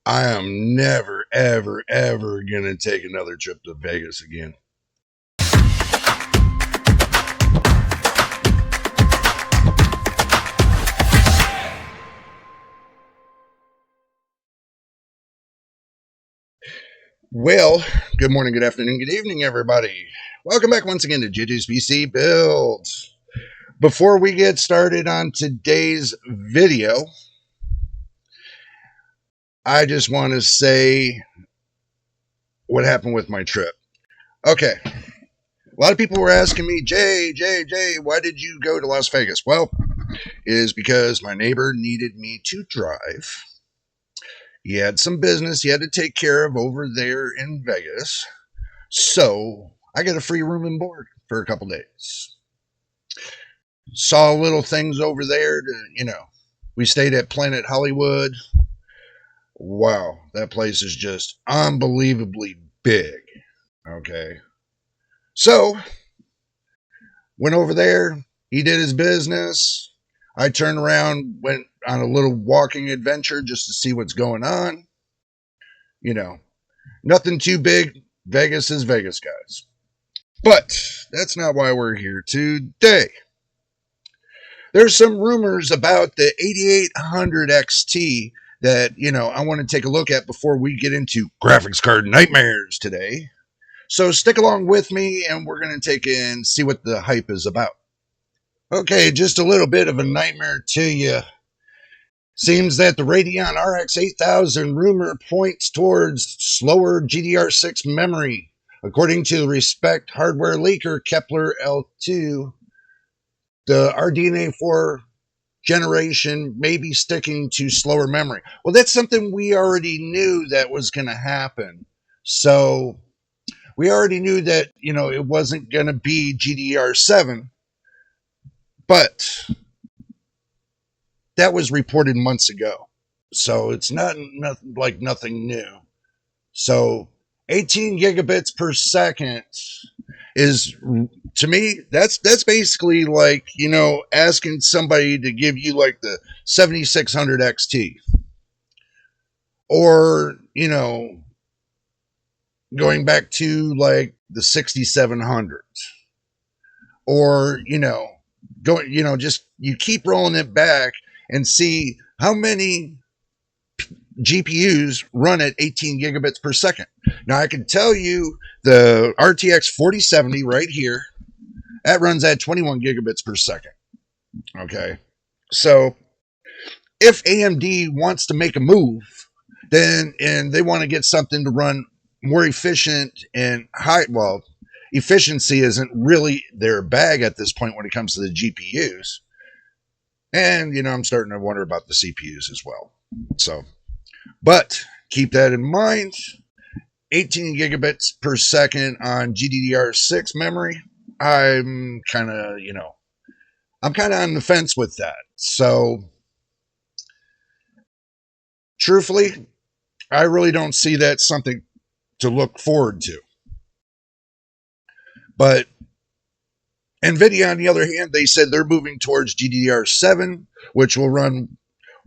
I am never, ever, ever going to take another trip to Vegas again. Well, good morning, good afternoon, good evening, everybody. Welcome back once again to JJ's PC Builds. Before we get started on today's video, I just want to say what happened with my trip. Okay, a lot of people were asking me, Jay, why did you go to Las Vegas? Well, it is because my neighbor needed me to drive. He had some business he had to take care of over there in Vegas. So I got a free room and board for a couple days. Saw little things over there we stayed at Planet Hollywood. Wow, that place is just unbelievably big. Okay. So went over there. He did his business. I turned around, went on a little walking adventure just to see what's going on. Nothing too big. Vegas is Vegas, guys. But that's not why we're here today. There's some rumors about the 8800 XT that, I want to take a look at before we get into graphics card nightmares today. So stick along with me and we're going to take and see what the hype is about. Okay, just a little bit of a nightmare to you. Seems that the Radeon RX 8000 rumor points towards slower GDR6 memory. According to the Respect hardware leaker Kepler L2, the RDNA 4 generation may be sticking to slower memory. Well, that's something we already knew that was going to happen. So we already knew that, it wasn't going to be GDR7, but that was reported months ago. So it's not like nothing new. So 18 gigabits per second is, to me, that's basically like, asking somebody to give you like the 7600 XT. Or, going back to like the 6700. Or, just you keep rolling it back and see how many GPUs run at 18 gigabits per second. Now, I can tell you the RTX 4070 right here, that runs at 21 gigabits per second. Okay. So if AMD wants to make a move, and they want to get something to run more efficient and efficiency isn't really their bag at this point when it comes to the GPUs. And, I'm starting to wonder about the CPUs as well. So, but keep that in mind. 18 gigabits per second on GDDR6 memory. I'm kind of on the fence with that. So, truthfully, I really don't see that something to look forward to. But NVIDIA, on the other hand, they said they're moving towards GDDR7, which will run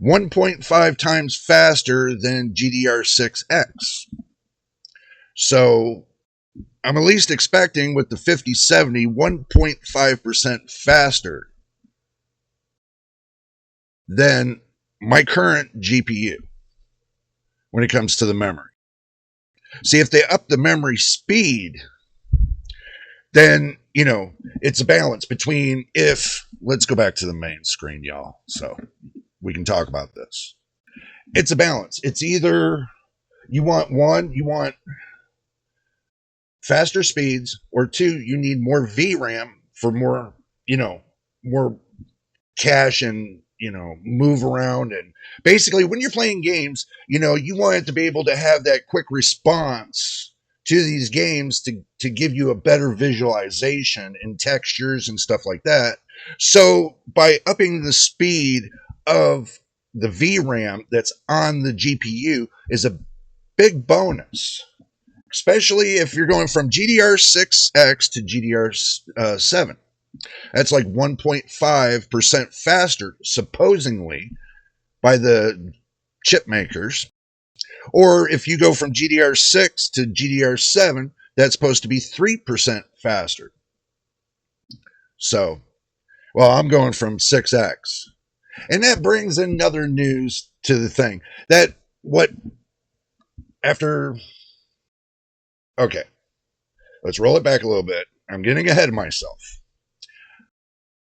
1.5 times faster than GDR6X. So I'm at least expecting with the 5070 1.5% faster than my current GPU when it comes to the memory. See, if they up the memory speed, then, it's a balance between let's go back to the main screen, y'all, so we can talk about this. It's a balance. It's either you want faster speeds, or two, you need more VRAM for more, more cache and, move around. And basically when you're playing games, you want it to be able to have that quick response to these games to give you a better visualization and textures and stuff like that. So by upping the speed of the VRAM that's on the GPU is a big bonus, especially if you're going from GDR6X to GDR7. That's like 1.5% faster, supposedly, by the chip makers. Or if you go from GDR6 to GDR7, that's supposed to be 3% faster. So, well, I'm going from 6x. And that brings another news to the thing. That what after okay, let's roll it back a little bit. I'm getting ahead of myself.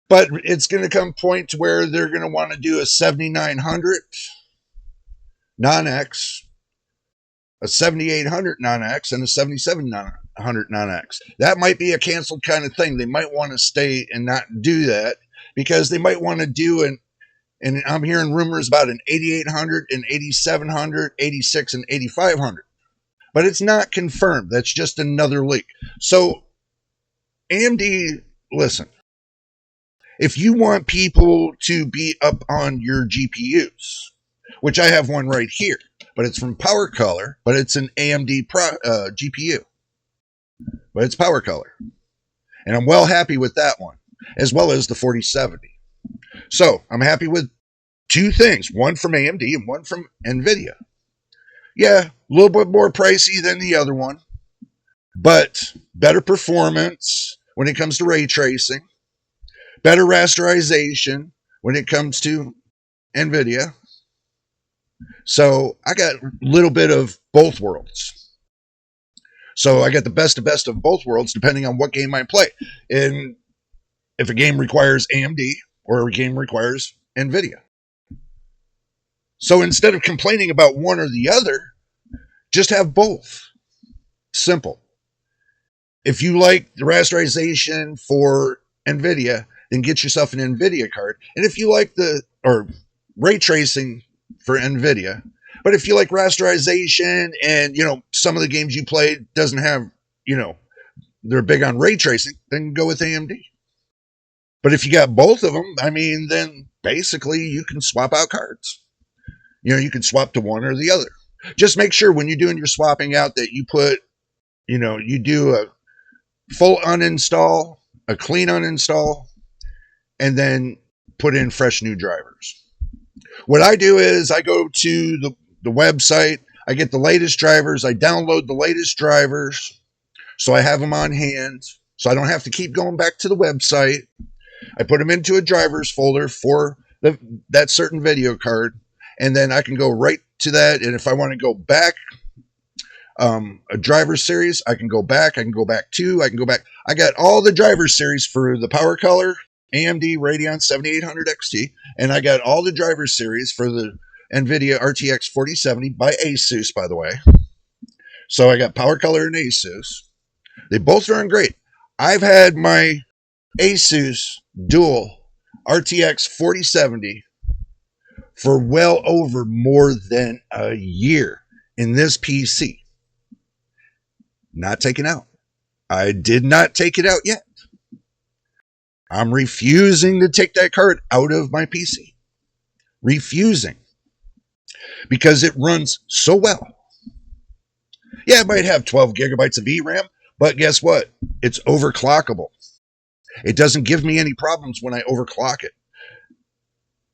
But it's going to come point to where they're going to want to do a 7900 non-X, a 7800 non-X, and a 7700 non-X. That might be a canceled kind of thing. They might want to stay and not do that because they might want to do and I'm hearing rumors about an 8800, an 8700, 86, and 8500. But it's not confirmed. That's just another leak. So AMD, listen, if you want people to be up on your GPUs, which I have one right here, but it's from PowerColor, but it's an AMD GPU, but it's PowerColor. And I'm well happy with that one, as well as the 4070. So I'm happy with two things, one from AMD and one from NVIDIA. Yeah, a little bit more pricey than the other one, but better performance when it comes to ray tracing, better rasterization when it comes to NVIDIA. So I got a little bit of both worlds. So I got the best of both worlds depending on what game I play. And if a game requires AMD or a game requires NVIDIA. So instead of complaining about one or the other, just have both. Simple. If you like the rasterization for NVIDIA, then get yourself an NVIDIA card. And if you like or ray tracing for NVIDIA, but if you like rasterization and, some of the games you play doesn't have, they're big on ray tracing, then go with AMD. But if you got both of them, then basically you can swap out cards. You can swap to one or the other. Just make sure when you're doing your swapping out that you put, you do a full uninstall, a clean uninstall, and then put in fresh new drivers. What I do is I go to the website, I get the latest drivers, I download the latest drivers, so I have them on hand, so I don't have to keep going back to the website. I put them into a drivers folder for that certain video card, and then I can go right to that, and if I want to go back a driver series, I can go back two, I got all the driver series for the PowerColor AMD Radeon 7800 XT, and I got all the driver series for the NVIDIA RTX 4070 by Asus, by the way. So I got PowerColor and Asus. They both run great. I've had my Asus Dual RTX 4070 for well over more than a year in this PC. Not taken out. I did not take it out yet. I'm refusing to take that card out of my PC. Refusing. Because it runs so well. Yeah, it might have 12 gigabytes of VRAM, but guess what? It's overclockable. It doesn't give me any problems when I overclock it.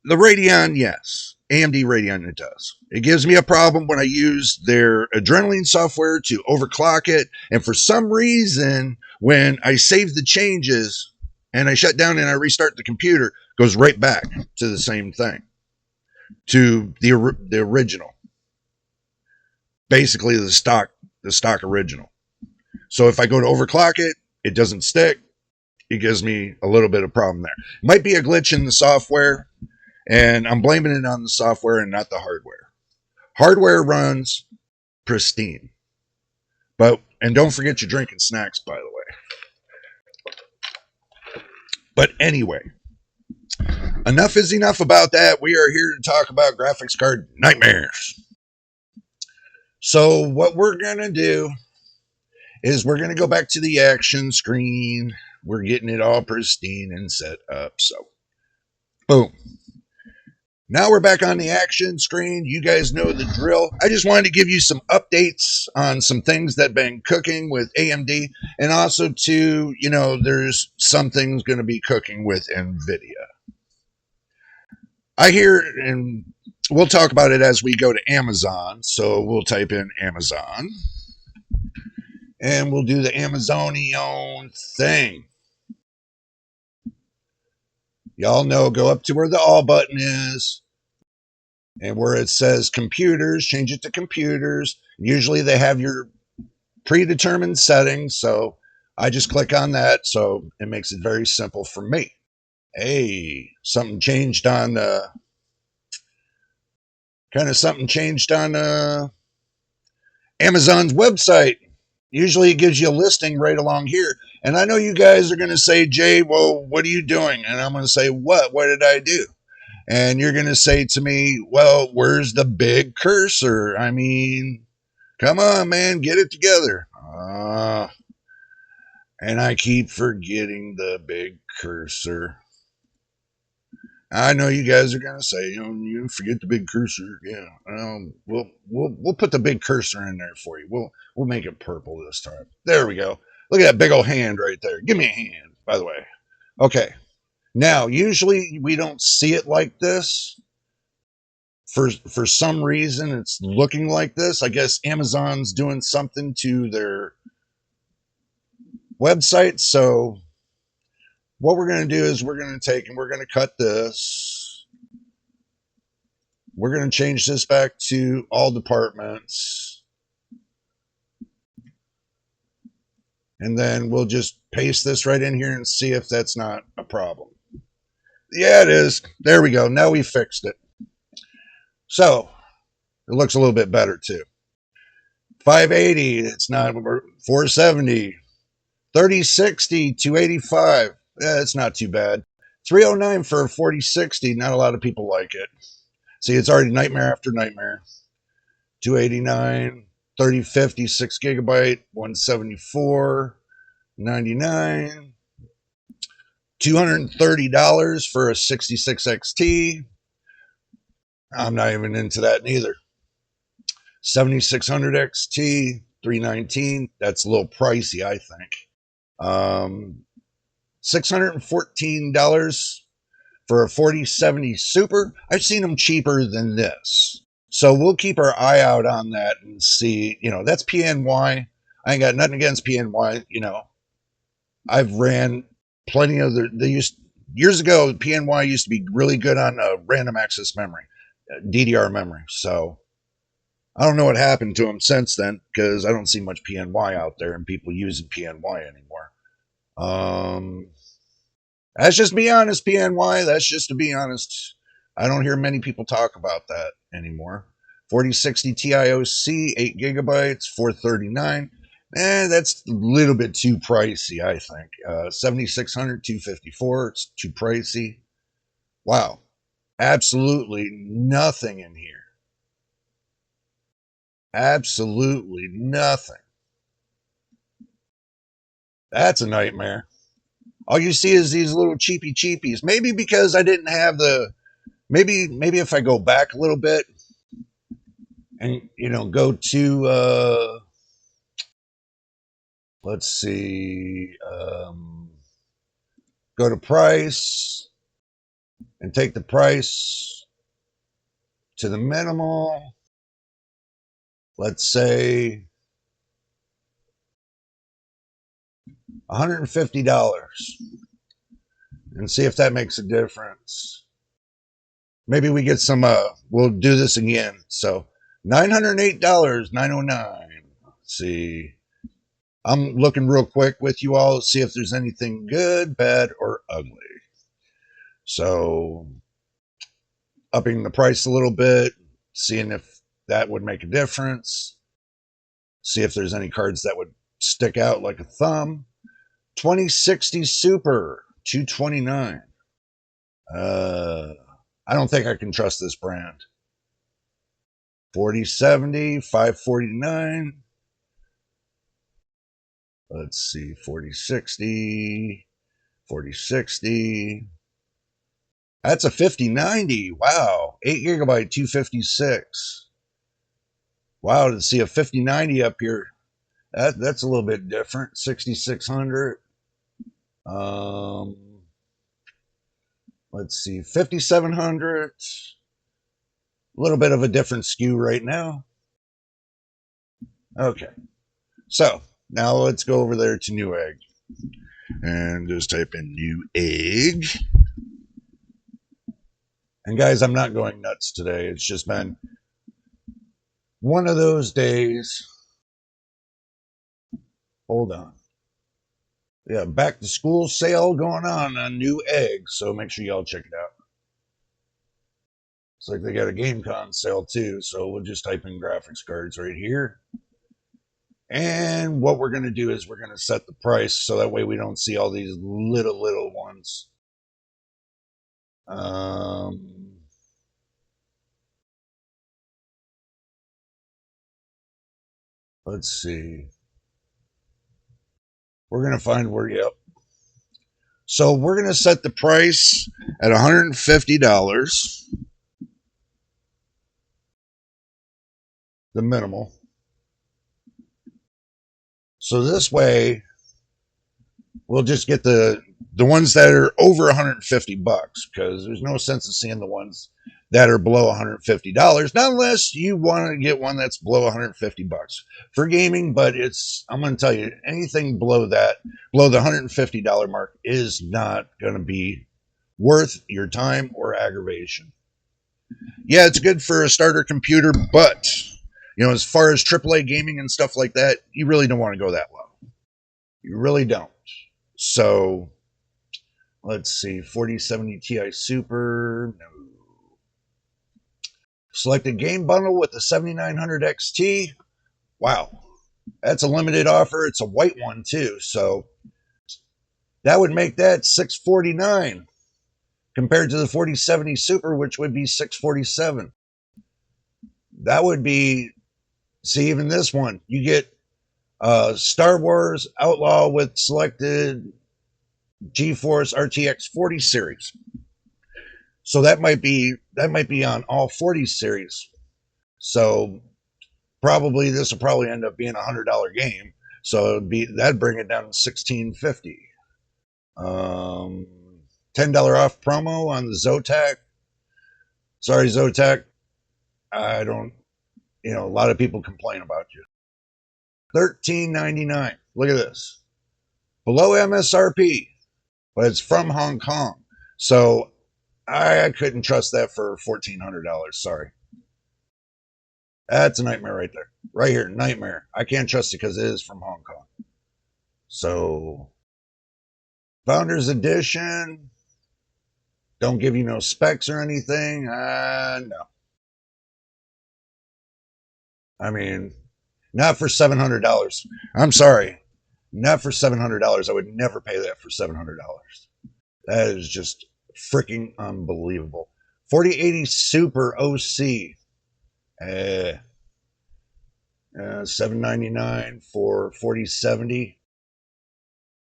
The Radeon, yes. AMD Radeon, it does. It gives me a problem when I use their Adrenaline software to overclock it. And for some reason, when I save the changes and I shut down and I restart the computer, it goes right back to the same thing. To the original. Basically the stock original. So if I go to overclock it, it doesn't stick. It gives me a little bit of problem there. Might be a glitch in the software, and I'm blaming it on the software and not the hardware. Hardware runs pristine. And don't forget your drinking snacks, by the way. But anyway, enough is enough about that. We are here to talk about graphics card nightmares. So what we're going to do is we're going to go back to the action screen. We're getting it all pristine and set up. So, boom. Now we're back on the action screen. You guys know the drill. I just wanted to give you some updates on some things that have been cooking with AMD. And also, too, there's some things going to be cooking with NVIDIA. I hear, and we'll talk about it as we go to Amazon. So we'll type in Amazon and we'll do the Amazonian thing. Y'all know, go up to where the all button is and where it says computers, change it to computers. Usually they have your predetermined settings. So I just click on that. So it makes it very simple for me. Hey, something changed on Amazon's website. Usually it gives you a listing right along here. And I know you guys are going to say, Jay, well, what are you doing? And I'm going to say, what? What did I do? And you're going to say to me, well, where's the big cursor? I mean, come on, man, get it together. And I keep forgetting the big cursor. I know you guys are gonna say, you forget the big cursor. Yeah, we'll put the big cursor in there for you. We'll make it purple this time. There we go. Look at that big old hand right there. Give me a hand, by the way. Okay. Now, usually we don't see it like this. For some reason, it's looking like this. I guess Amazon's doing something to their website. So what we're going to do is we're going to take and we're going to cut this. We're going to change this back to all departments. And then we'll just paste this right in here and see if that's not a problem. Yeah, it is. There we go. Now we fixed it. So it looks a little bit better too. 580, it's not 470. 3060, 285. Yeah, it's not too bad. 309 for a 4060. Not a lot of people like it. See, it's already nightmare after nightmare. 289, 3050, 6 gigabyte, 174.99. $230 for a 66 XT. I'm not even into that neither. 7600 XT, 319. That's a little pricey, I think. $614 for a 4070 Super. I've seen them cheaper than this. So we'll keep our eye out on that and see. That's PNY. I ain't got nothing against PNY. I've ran plenty of years ago, PNY used to be really good on random access memory, DDR memory. So I don't know what happened to them since then because I don't see much PNY out there and people using PNY anymore. That's just to be honest, PNY. That's just to be honest. I don't hear many people talk about that anymore. 4060 TIOC, 8 gigabytes, 439. That's a little bit too pricey, I think. 7600, 254. It's too pricey. Wow. Absolutely nothing in here. Absolutely nothing. That's a nightmare. All you see is these little cheapies. Maybe because I didn't have maybe if I go back a little bit and go to let's see, go to price and take the price to the minimal. Let's say $150 and see if that makes a difference. Maybe we get some, we'll do this again. So $908, $909. Let's see. I'm looking real quick with you all to see if there's anything good, bad, or ugly. So upping the price a little bit, seeing if that would make a difference. See if there's any cards that would stick out like a thumb. 2060 Super, 229. I don't think I can trust this brand. 4070, 549. Let's see, 4060, 4060. That's a 5090. Wow. 8 gigabyte, 256. Wow, to see a 5090 up here. That's a little bit different. 6600. Let's see, 5700. A little bit of a different SKU right now. Okay, so now let's go over there to Newegg and just type in Newegg. And guys, I'm not going nuts today. It's just been one of those days. Hold on. Yeah, back to school sale going on Newegg, so make sure y'all check it out. It's like they got a GameCon sale too, so we'll just type in graphics cards right here. And what we're going to do is we're going to set the price so that way we don't see all these little ones. Let's see. We're going to find where, yep. So we're going to set the price at $150. The minimal. So this way, we'll just get the ones that are over $150 because there's no sense in seeing the ones that are below $150, not unless you want to get one that's below $150 for gaming. But I'm going to tell you, anything below that, below the $150 mark, is not going to be worth your time or aggravation. Yeah, it's good for a starter computer, but as far as AAA gaming and stuff like that, you really don't want to go that low. You really don't. So let's see, 4070 Ti Super, no. Select a game bundle with the 7900 XT. Wow, that's a limited offer. It's a white one too, so that would make that $649 compared to the 4070 Super, which would be $647. That would be, see, even this one, you get Star Wars Outlaw with selected GeForce RTX 40 series. So that might be on all 40 series. So probably this will probably end up being $100 game. So that'd bring it down to $1,650. $10 off promo on the Zotac. Sorry, Zotac. I don't. A lot of people complain about you. $13.99. Look at this. Below MSRP, but it's from Hong Kong. So I couldn't trust that for $1,400. Sorry. That's a nightmare right there. Right here, nightmare. I can't trust it because it is from Hong Kong. So, Founders Edition. Don't give you no specs or anything. No. I mean, not for $700. I'm sorry. Not for $700. I would never pay that for $700. That is just freaking unbelievable. 4080 Super OC. $799 for 4070.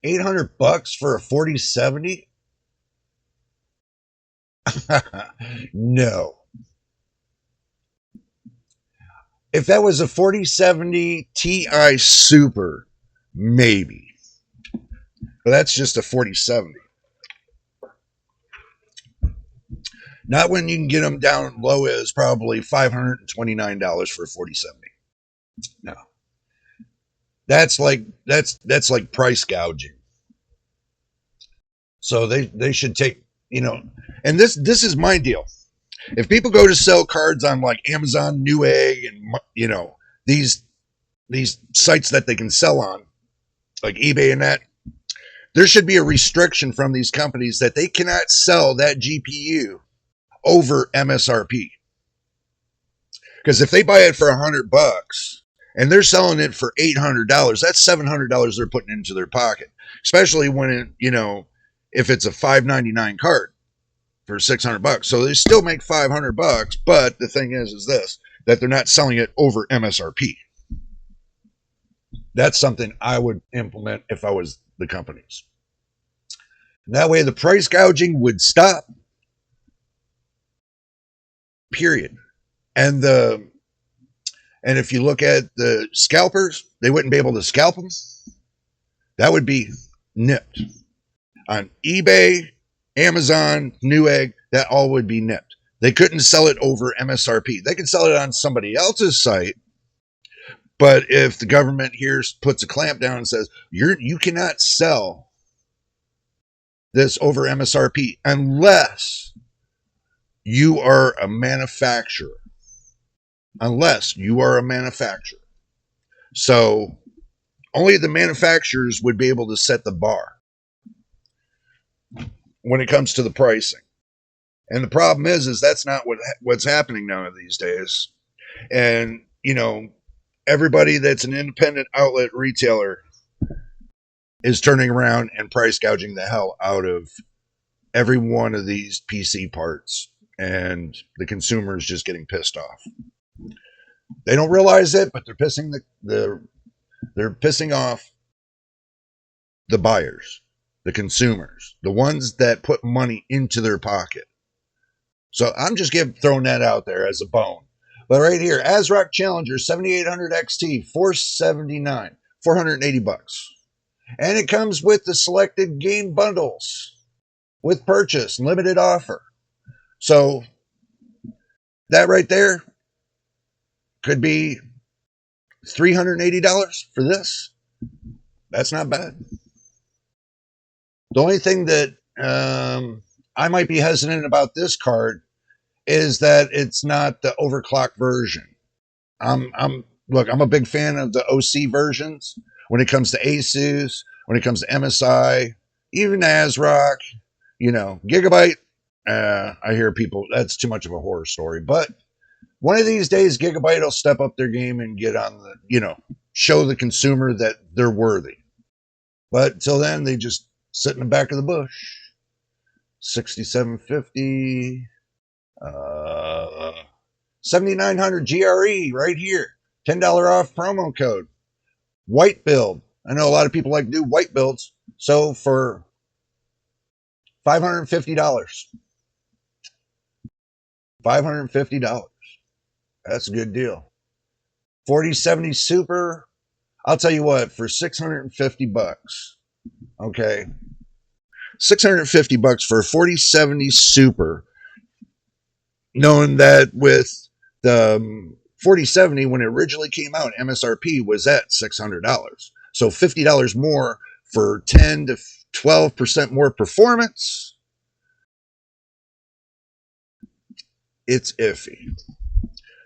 $800 for a 4070? No. If that was a 4070 Ti Super, maybe. But that's just a 4070. Not when you can get them down low as probably $529 for a 4070. No. That's like price gouging. So they should take, and this is my deal. If people go to sell cards on like Amazon, Newegg, and these sites that they can sell on, like eBay and that, there should be a restriction from these companies that they cannot sell that GPU over MSRP. Because if they buy it for $100 and they're selling it for $800, that's $700 they're putting into their pocket. Especially when if it's a $599 card for $600. So they still make $500, but the thing is this, that they're not selling it over MSRP. That's something I would implement if I was the companies. That way the price gouging would stop. Period. And if you look at the scalpers, they wouldn't be able to scalp them. That would be nipped. On eBay, Amazon, Newegg, that all would be nipped. They couldn't sell it over MSRP. They could sell it on somebody else's site, but if the government here puts a clamp down and says you cannot sell this over MSRP unless you are a manufacturer. Unless you are a manufacturer. So only the manufacturers would be able to set the bar when it comes to the pricing. And the problem is that's not what's happening now these days. And, you know, everybody that's an independent outlet retailer is turning around and price gouging the hell out of every one of these PC parts. And the consumer is just getting pissed off. They don't realize it, but they're pissing they're pissing off the buyers, the consumers, the ones that put money into their pocket. So I'm just throwing that out there as a bone. But right here, ASRock Challenger 7800 XT, $479, $480. And it comes with the selected game bundles with purchase, limited offer. So that right there could be $380 for this. That's not bad. The only thing that I might be hesitant about this card is that it's not the overclock version. Look, I'm a big fan of the OC versions when it comes to Asus, when it comes to MSI, even ASRock, you know, Gigabyte. I hear people, that's too much of a horror story, but one of these days, Gigabyte will step up their game and get on the, you know, show the consumer that they're worthy. But until then, they just sit in the back of the bush. 6750, 7900 GRE right here. $10 off promo code. White build. I know a lot of people like to do white builds. So for $550. $550. That's a good deal. 4070 Super. I'll tell you what, for $650. Okay. $650 for a 4070 Super. Knowing that with the 4070, when it originally came out, MSRP was at $600. So $50 more for 10 to 12% more performance. It's iffy.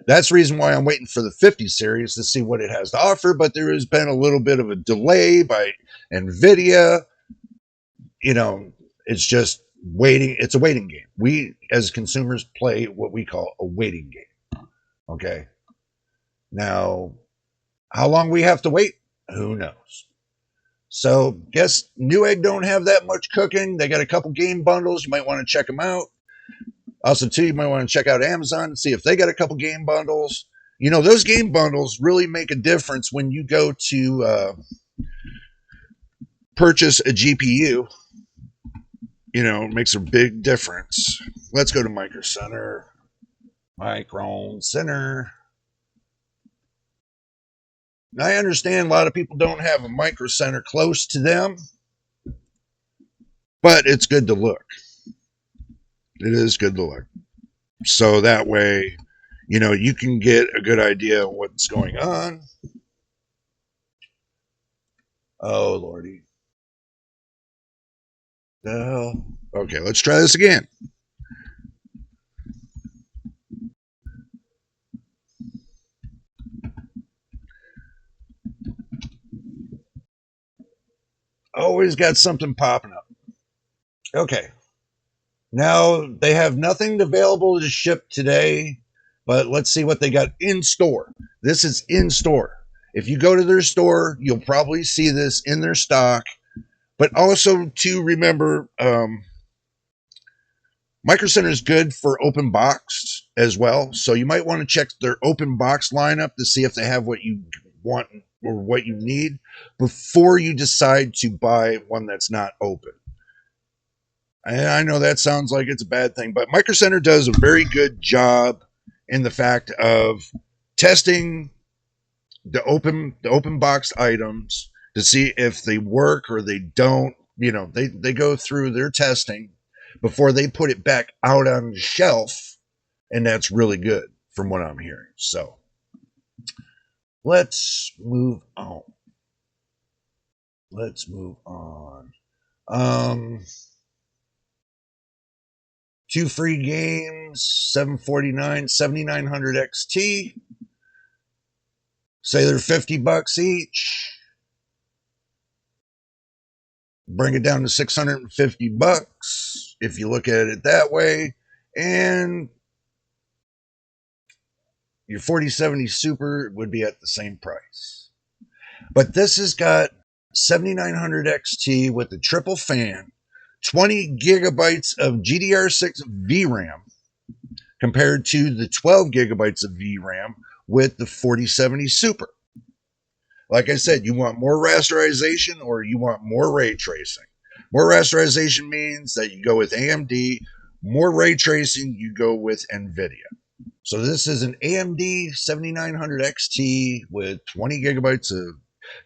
That's the reason why I'm waiting for the 50 series to see what it has to offer, but there has been a little bit of a delay by NVIDIA. You know, it's just waiting. It's a waiting game. We, as consumers, play what we call a waiting game. Okay. Now, how long we have to wait, who knows? So, guess Newegg don't have that much cooking. They got a couple game bundles. You might want to check them out. Also, too, you might want to check out Amazon and see if they got a couple game bundles. You know, those game bundles really make a difference when you go to purchase a GPU. You know, it makes a big difference. Let's go to Micro Center. Micron Center. Now, I understand a lot of people don't have a Micro Center close to them, but it's good to look. It is good to look. So that way, you know, you can get a good idea of what's going on. Oh, Lordy. The hell? Okay, let's try this again. Always got something popping up. Okay. Now, they have nothing available to ship today, but let's see what they got in store. This is in store. If you go to their store, you'll probably see this in their stock. But also, to remember, Micro Center is good for open box as well. So you might want to check their open box lineup to see if they have what you want or what you need before you decide to buy one that's not open. And I know that sounds like it's a bad thing, but Micro Center does a very good job in the fact of testing the open box items to see if they work or they don't. You know, they go through their testing before they put it back out on the shelf and that's really good from what I'm hearing. So let's move on. Let's move on. Um, 2 free games, 749, 7900 XT. Say they're $50 each. Bring it down to $650 if you look at it that way. And your 4070 Super would be at the same price. But this has got 7900 XT with the triple fan, 20 gigabytes of GDR6 VRAM compared to the 12 gigabytes of VRAM with the 4070 Super. Like I said, you want more rasterization or you want more ray tracing. More rasterization means that you go with AMD. More ray tracing, you go with NVIDIA. So this is an AMD 7900 XT with 20 gigabytes of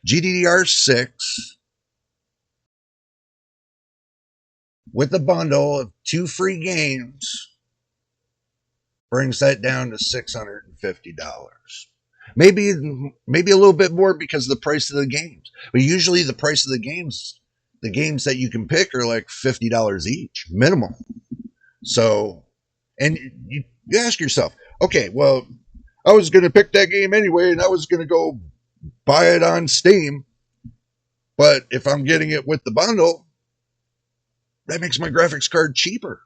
GDDR6 with a bundle of 2 free games. Brings that down to $650. Maybe a little bit more because of the price of the games. But usually the price of the games that you can pick are like $50 each, minimum. So, and you ask yourself, okay, well, I was going to pick that game anyway, and I was going to go buy it on Steam. But if I'm getting it with the bundle, that makes my graphics card cheaper.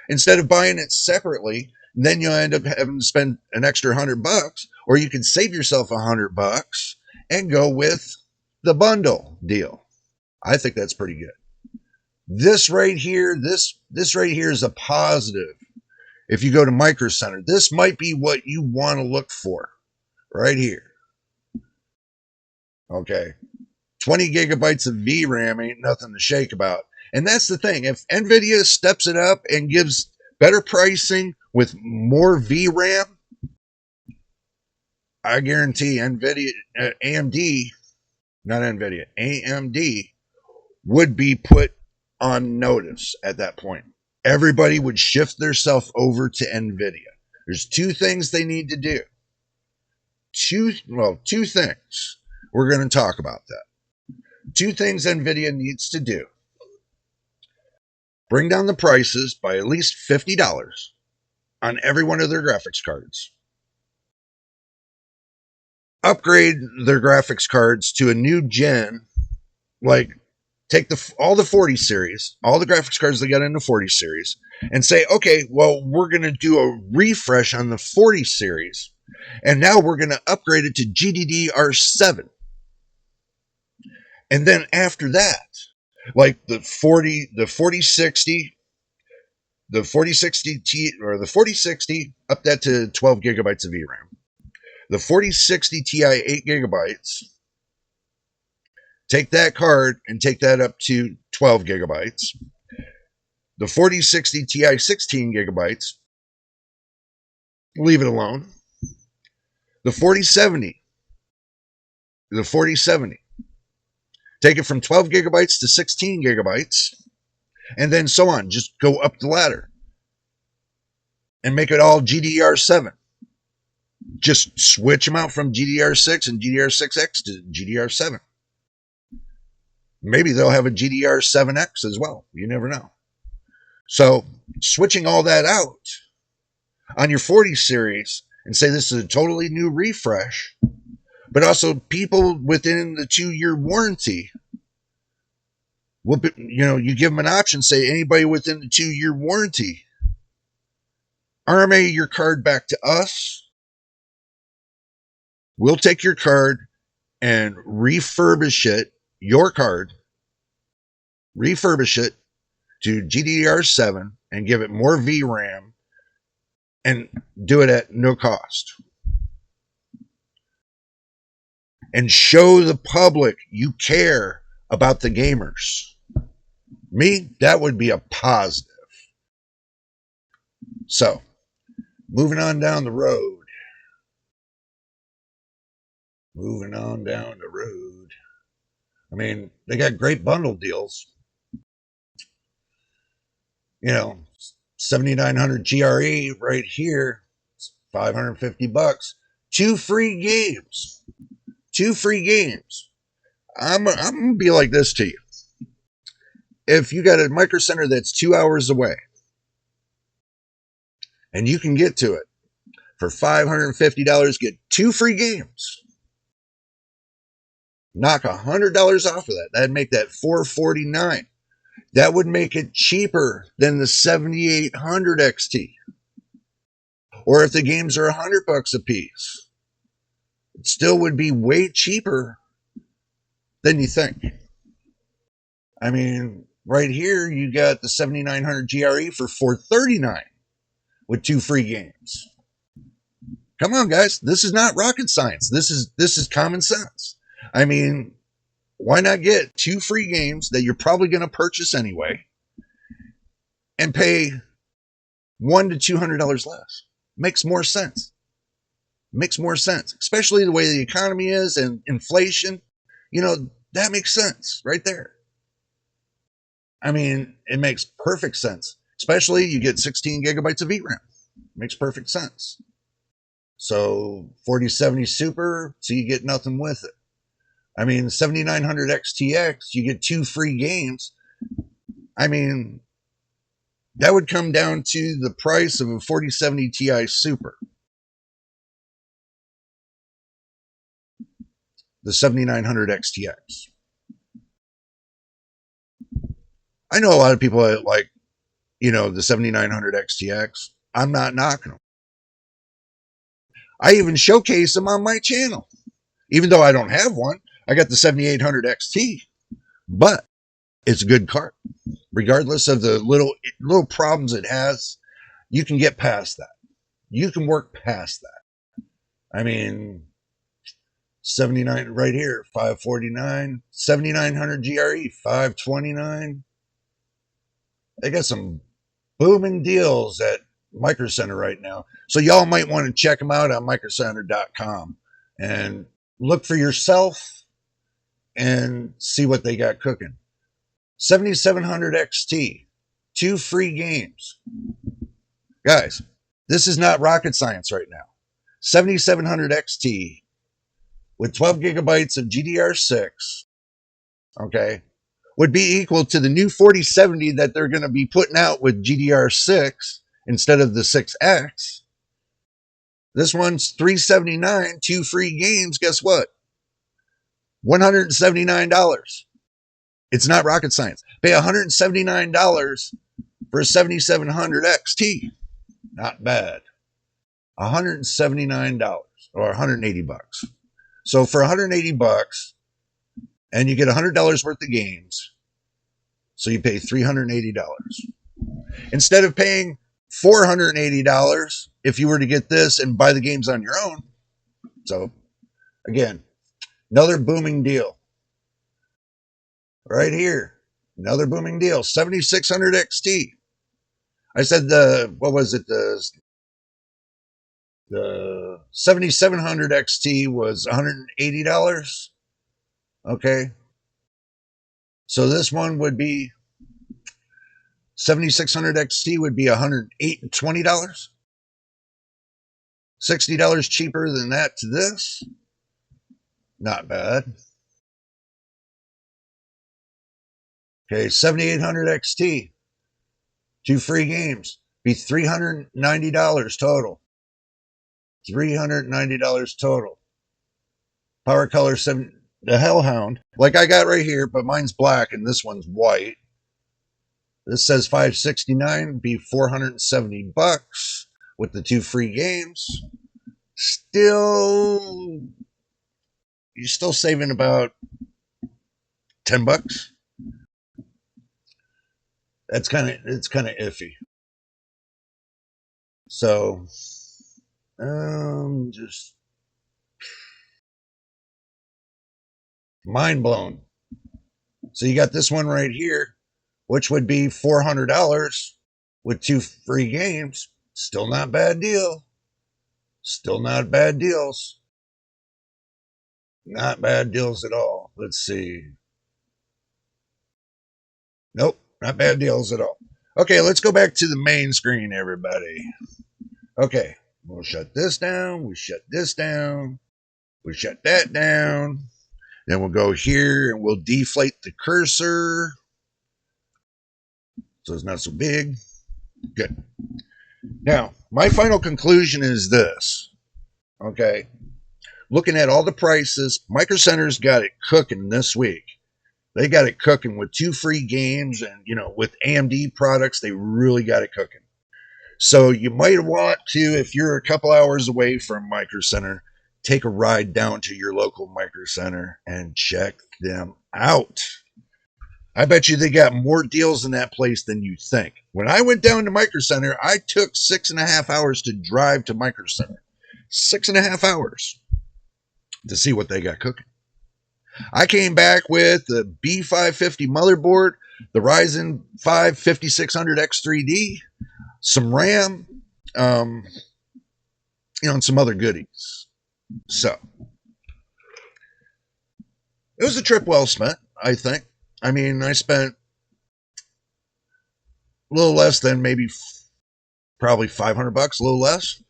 Instead of buying it separately, then you'll end up having to spend an extra $100, or you can save yourself $100 and go with the bundle deal. I think that's pretty good. This right here is a positive. If you go to Micro Center, this might be what you want to look for right here. Okay. 20 gigabytes of VRAM ain't nothing to shake about. And that's the thing. If NVIDIA steps it up and gives better pricing with more VRAM, I guarantee AMD would be put on notice at that point. Everybody would shift themselves over to NVIDIA. There's 2 things they need to do. Two things. We're going to talk about that. 2 things NVIDIA needs to do. Bring down the prices by at least $50 on every one of their graphics cards. Upgrade their graphics cards to a new gen, like take all the 40 series, all the graphics cards they got in the 40 series, and say, okay, well, we're going to do a refresh on the 40 series, and now we're going to upgrade it to GDDR7. And then after that, like the 4060 T or the 4060, up that to 12 gigabytes of VRAM. The 4060 Ti 8 gigabytes, take that card and take that up to 12 gigabytes. The 4060 Ti 16 gigabytes, leave it alone. The 4070, take it from 12 gigabytes to 16 gigabytes, and then so on. Just go up the ladder and make it all GDDR7. Just switch them out from GDDR6 and GDDR6X to GDDR7. Maybe they'll have a GDDR7X as well. You never know. So switching all that out on your 40 series and say this is a totally new refresh, but also people within the 2-year warranty will be, you give them an option, say anybody within the 2-year warranty, RMA your card back to us. We'll take your card and refurbish it, refurbish it to GDDR7 and give it more VRAM and do it at no cost. And show the public you care about the gamers. Me, that would be a positive. So, moving on down the road. I mean, they got great bundle deals. 7900 GRE right here, $550. 2 free games. 2 free games. I'm gonna be like this to you. If you got a Micro Center that's 2 hours away and you can get to it for $550, get 2 free games. Knock $100 off of that. That'd make that $449. That would make it cheaper than the 7800 XT. Or if the games are $100 a piece, it still would be way cheaper than you think. I mean, right here you got the 7900 GRE for $439 with 2 free games. Come on, guys. This is not rocket science. This is common sense. I mean, why not get 2 free games that you're probably going to purchase anyway and pay $100 to $200 less? Makes more sense. Makes more sense, especially the way the economy is and inflation. You know, that makes sense right there. I mean, it makes perfect sense, especially you get 16 gigabytes of VRAM. Makes perfect sense. So 4070 Super, so you get nothing with it. I mean, 7900 XTX, you get 2 free games. I mean, that would come down to the price of a 4070 Ti Super. The 7900 XTX. I know a lot of people that like, the 7900 XTX. I'm not knocking them. I even showcase them on my channel. Even though I don't have one, I got the 7800 XT. But it's a good card. Regardless of the little problems it has, you can get past that. You can work past that. I mean, 79 right here, 549, 7900 GRE, 529. They got some booming deals at Micro Center right now. So y'all might want to check them out on microcenter.com and look for yourself and see what they got cooking. 7700 XT, 2 free games. Guys, this is not rocket science right now. 7700 XT with 12 gigabytes of GDR6, okay, would be equal to the new 4070 that they're going to be putting out with GDR6 instead of the 6X. This one's $379, 2 free games. Guess what? $179. It's not rocket science. Pay $179 for a 7700 XT. Not bad. $179 or $180. So for $180, and you get $100 worth of games, so you pay $380. Instead of paying $480 if you were to get this and buy the games on your own. So, again, another booming deal. Right here, another booming deal. 7600 XT. I said the 7700 XT was $180. Okay. So this one would be 7600 XT would be $108.20. $60 cheaper than that to this. Not bad. Okay, 7800 XT. 2 free games. Be $390 total. $390 total. Power color 7, the Hellhound, like I got right here, but mine's black and this one's white. This says $569, be $470 with the 2 free games. Still, you're still saving about $10. It's kind of iffy. So, just mind blown. So you got this one right here, which would be $400 with 2 free games. Still not bad deal. Still not bad deals. Not bad deals at all. Let's see. Nope, not bad deals at all. Okay, let's go back to the main screen, everybody. Okay, we'll shut this down. We shut this down. We shut that down. Then we'll go here and we'll deflate the cursor so it's not so big. Good. Now, my final conclusion is this. Okay, looking at all the prices, Micro Center's got it cooking this week. They got it cooking with 2 free games, and with AMD products, they really got it cooking. So you might want to, if you're a couple hours away from Micro Center, take a ride down to your local Micro Center and check them out. I bet you they got more deals in that place than you think. When I went down to Micro Center, I took 6.5 hours to drive to Micro Center. 6.5 hours to see what they got cooking. I came back with the B550 motherboard, the Ryzen 5 5600X3D, some RAM, and some other goodies. So, it was a trip well spent, I think. I mean, I spent a little less than probably $500, a little less.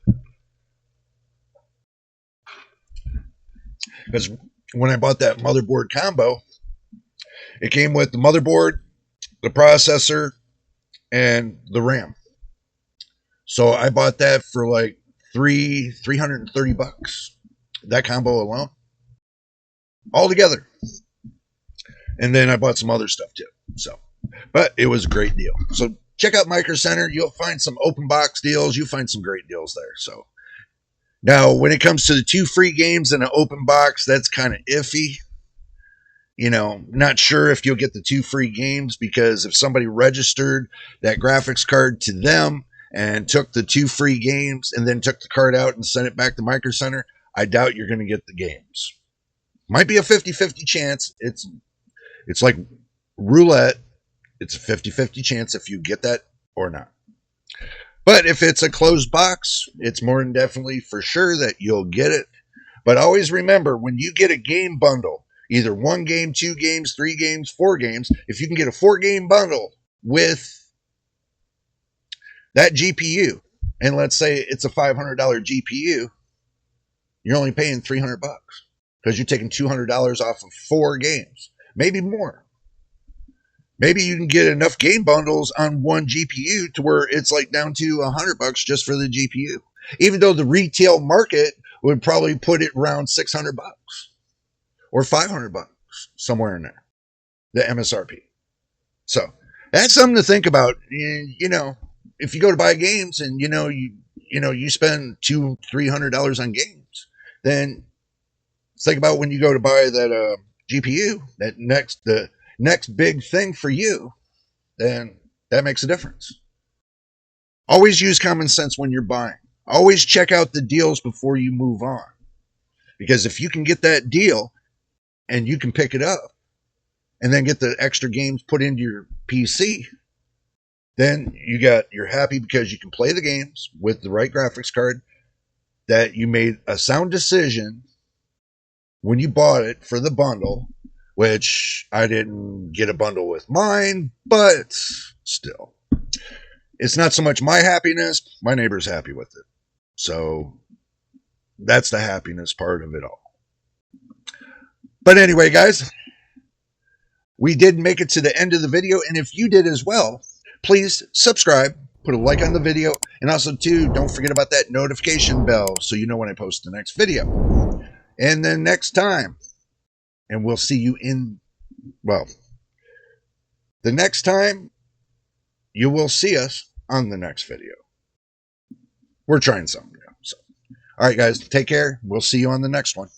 Because when I bought that motherboard combo, it came with the motherboard, the processor, and the RAM. So I bought that for like $330. That combo alone. All together. And then I bought some other stuff too. But it was a great deal. So check out Micro Center. You'll find some open box deals. You'll find some great deals there. So now, when it comes to the 2 free games and an open box, that's kind of iffy. Not sure if you'll get the 2 free games, because if somebody registered that graphics card to them and took the 2 free games and then took the card out and sent it back to Micro Center, I doubt you're going to get the games. Might be a 50-50 chance. It's like roulette. It's a 50-50 chance if you get that or not. But if it's a closed box, it's more than definitely for sure that you'll get it. But always remember, when you get a game bundle, either 1 game, 2 games, 3 games, 4 games, if you can get a 4-game bundle with that GPU, and let's say it's a $500 GPU, you're only paying $300 because you're taking $200 off of 4 games, maybe more. Maybe you can get enough game bundles on 1 GPU to where it's like down to $100 just for the GPU. Even though the retail market would probably put it around $600 or $500, somewhere in there, the MSRP. So that's something to think about. If you go to buy games and you spend $200-300 on games, then think about when you go to buy that GPU, the next big thing for you, then that makes a difference. Always use common sense when you're buying. Always check out the deals before you move on. Because if you can get that deal and you can pick it up and then get the extra games put into your PC, then you're happy because you can play the games with the right graphics card, that you made a sound decision when you bought it for the bundle, which I didn't get a bundle with mine, but still. It's not so much my happiness, my neighbor's happy with it. So that's the happiness part of it all. But anyway, guys, we did make it to the end of the video, and if you did as well, please subscribe, put a like on the video, and also, too, don't forget about that notification bell so you know when I post the next video. And then next time, and we'll see you the next time you will see us on the next video. We're trying something new. So, all right, guys, take care. We'll see you on the next one.